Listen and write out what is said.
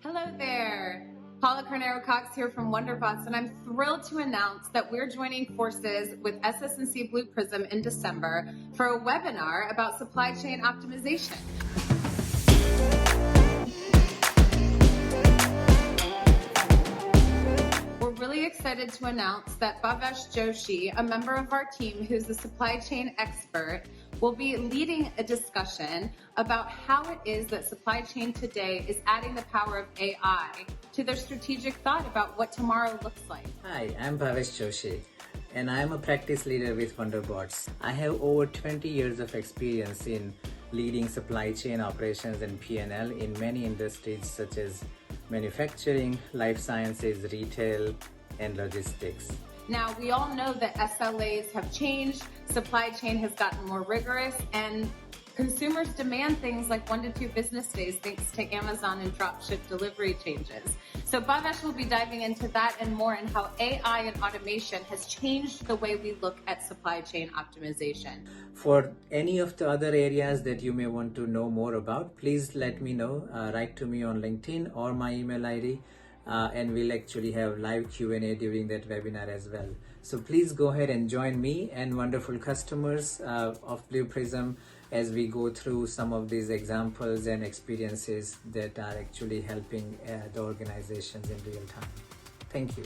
Hello there. Paula Carnero-Cox here from WonderBotz, and I'm thrilled to announce that we're joining forces with SS&C Blue Prism in December for a webinar about supply chain optimization. We're really excited to announce that Bhavesh Joshi, a member of our team who's a supply chain expert, will be leading a discussion about how it is that supply chain today is adding the power of AI to their strategic thought about what tomorrow looks like. Hi, I'm Bhavesh Joshi, and I'm a practice leader with WonderBotz. I have over 20 years of experience in leading supply chain operations and P&L in many industries such as manufacturing, life sciences, retail, and logistics. Now, we all know that SLAs have changed, supply chain has gotten more rigorous, and consumers demand things like 1 to 2 business days thanks to Amazon and dropship delivery changes. So Bhavesh will be diving into that and more, and how AI and automation has changed the way we look at supply chain optimization. For any of the other areas that you may want to know more about, please let me know. Write to me on LinkedIn or my email ID. And we'll actually have live Q&A during that webinar as well. So please go ahead and join me and wonderful customers of Blue Prism as we go through some of these examples and experiences that are actually helping the organizations in real time. Thank you.